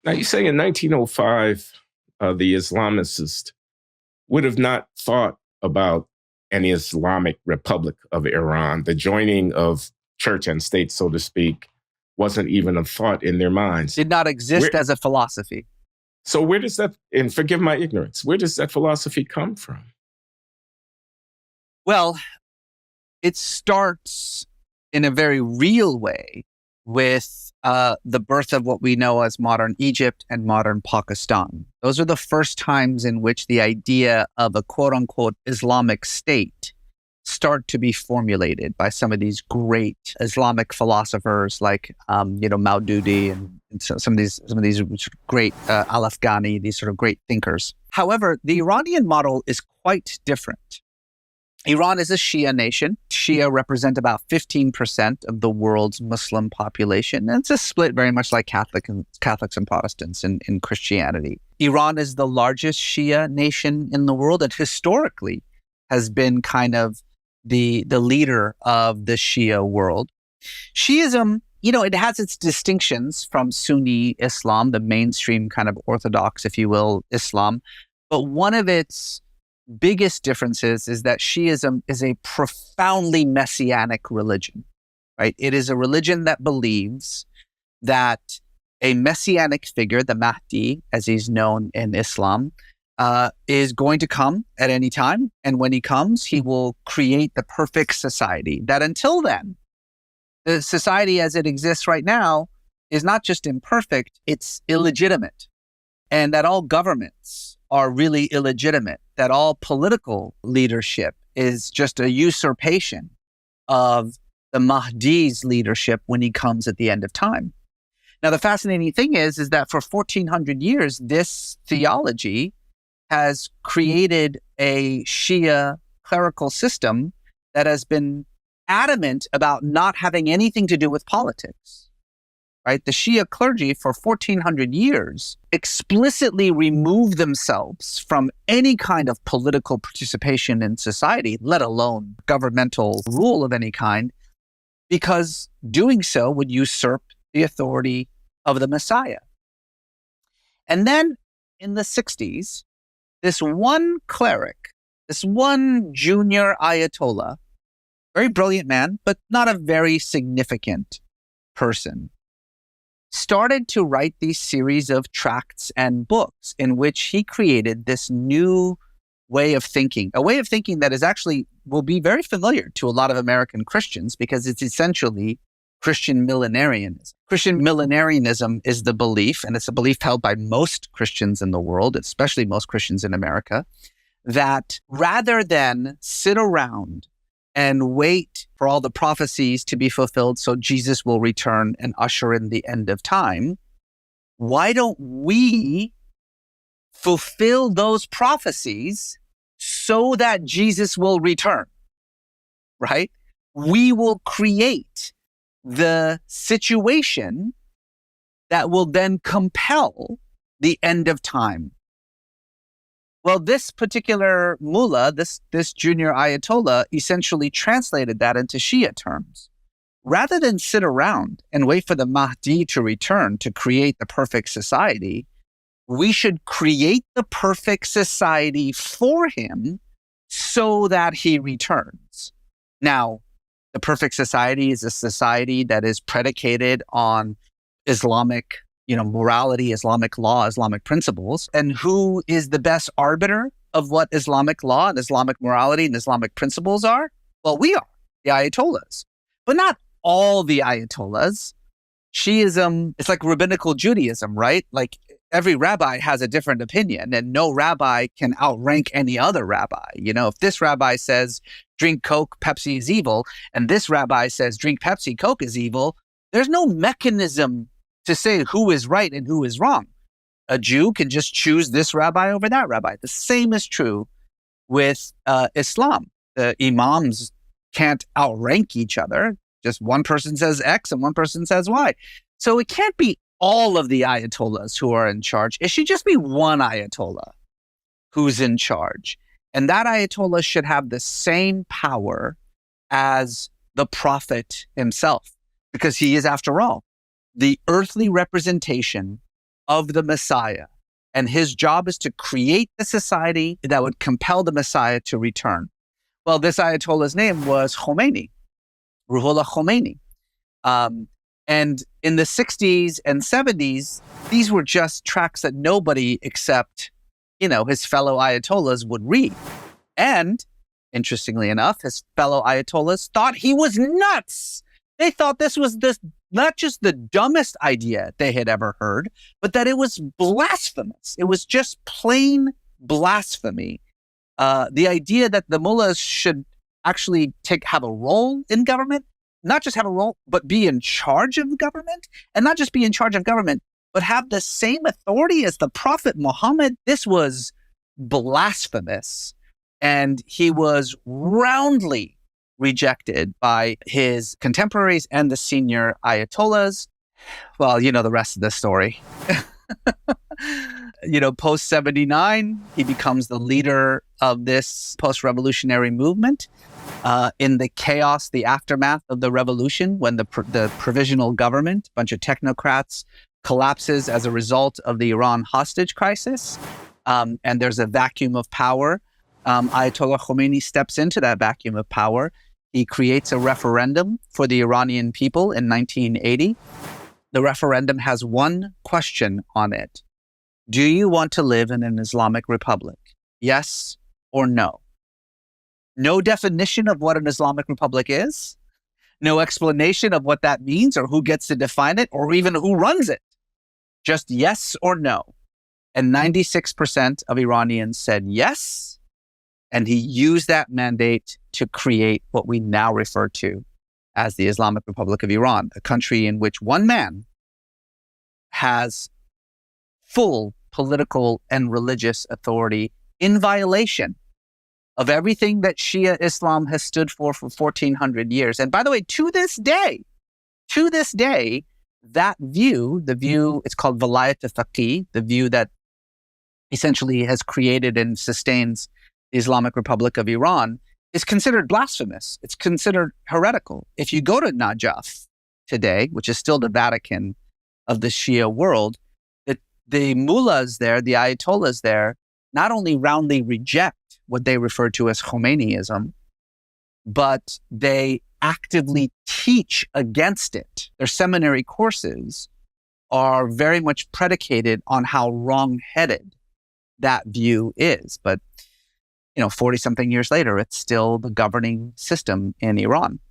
Now, you say in 1905, the Islamicists would have not thought about an Islamic Republic of Iran. The joining of church and state, so to speak, wasn't even a thought in their minds. Did not exist as a philosophy. So where does that, and forgive my ignorance, where does that philosophy come from? Well, it starts in a very real way with the birth of what we know as modern Egypt and modern Pakistan. Those are the first times in which the idea of a quote-unquote Islamic state start to be formulated by some of these great Islamic philosophers like Maududi and some of these great Al-Afghani, these sort of great thinkers. However, the Iranian model is quite different. Iran is a Shia nation. Shia represent about 15% of the world's Muslim population. And it's a split very much like Catholics and Protestants in Christianity. Iran is the largest Shia nation in the world and historically has been kind of the leader of the Shia world. Shiism, it has its distinctions from Sunni Islam, the mainstream kind of orthodox, if you will, Islam. But one of its biggest differences is that Shiism is a profoundly messianic religion, right? It is a religion that believes that a messianic figure, the Mahdi, as he's known in Islam, is going to come at any time. And when he comes, he will create the perfect society that until then, the society as it exists right now is not just imperfect, it's illegitimate. And that all governments are really illegitimate, that all political leadership is just a usurpation of the Mahdi's leadership when he comes at the end of time. Now, the fascinating thing is that for 1400 years, this theology has created a Shia clerical system that has been adamant about not having anything to do with politics. Right? The Shia clergy for 1400 years explicitly removed themselves from any kind of political participation in society, let alone governmental rule of any kind, because doing so would usurp the authority of the Messiah. And then in the 60s, this one cleric, this one junior Ayatollah, very brilliant man, but not a very significant person, started to write these series of tracts and books in which he created this new way of thinking, a way of thinking that is actually will be very familiar to a lot of American Christians because it's essentially Christian millenarianism. Christian millenarianism is the belief, and it's a belief held by most Christians in the world, especially most Christians in America, that rather than sit around and wait for all the prophecies to be fulfilled so Jesus will return and usher in the end of time, why don't we fulfill those prophecies so that Jesus will return, right? We will create the situation that will then compel the end of time. Well, this particular mullah, this junior Ayatollah, essentially translated that into Shia terms. Rather than sit around and wait for the Mahdi to return to create the perfect society, we should create the perfect society for him so that he returns. Now, the perfect society is a society that is predicated on Islamic morality, Islamic law, Islamic principles. And who is the best arbiter of what Islamic law and Islamic morality and Islamic principles are? Well, we are, the Ayatollahs. But not all the Ayatollahs. Shiism, it's like rabbinical Judaism, right? Like every rabbi has a different opinion and no rabbi can outrank any other rabbi. If this rabbi says, drink Coke, Pepsi is evil, and this rabbi says, drink Pepsi, Coke is evil, there's no mechanism to say who is right and who is wrong. A Jew can just choose this rabbi over that rabbi. The same is true with Islam. The imams can't outrank each other. Just one person says X and one person says Y. So it can't be all of the Ayatollahs who are in charge. It should just be one Ayatollah who's in charge. And that Ayatollah should have the same power as the prophet himself, because he is, after all, the earthly representation of the Messiah. And his job is to create a society that would compel the Messiah to return. Well, this Ayatollah's name was Khomeini, Ruhollah Khomeini. And in the 60s and 70s, these were just tracts that nobody except, his fellow Ayatollahs would read. And interestingly enough, his fellow Ayatollahs thought he was nuts. They thought this was not just the dumbest idea they had ever heard, but that it was blasphemous. It was just plain blasphemy. The idea that the mullahs should actually have a role in government, not just have a role, but be in charge of government, and not just be in charge of government, but have the same authority as the Prophet Muhammad. This was blasphemous. And he was roundly rejected by his contemporaries and the senior Ayatollahs. Well, the rest of the story. Post 79, he becomes the leader of this post-revolutionary movement. In the chaos, the aftermath of the revolution, when the provisional government, a bunch of technocrats, collapses as a result of the Iran hostage crisis, and there's a vacuum of power, Ayatollah Khomeini steps into that vacuum of power. He creates a referendum for the Iranian people in 1980. The referendum has one question on it. Do you want to live in an Islamic republic? Yes or no? No definition of what an Islamic republic is. No explanation of what that means or who gets to define it or even who runs it. Just yes or no. And 96% of Iranians said yes. And he used that mandate to create what we now refer to as the Islamic Republic of Iran, a country in which one man has full political and religious authority in violation of everything that Shi'a Islam has stood for 1,400 years. And by the way, to this day, that view, it's called Vilayat al-Faqih, the view that essentially has created and sustains the Islamic Republic of Iran, is considered blasphemous. It's considered heretical. If you go to Najaf today, which is still the Vatican of the Shia world, the mullahs there, the ayatollahs there, not only roundly reject what they refer to as Khomeiniism, but they actively teach against it. Their seminary courses are very much predicated on how wrong-headed that view is. But 40-something years later, it's still the governing system in Iran.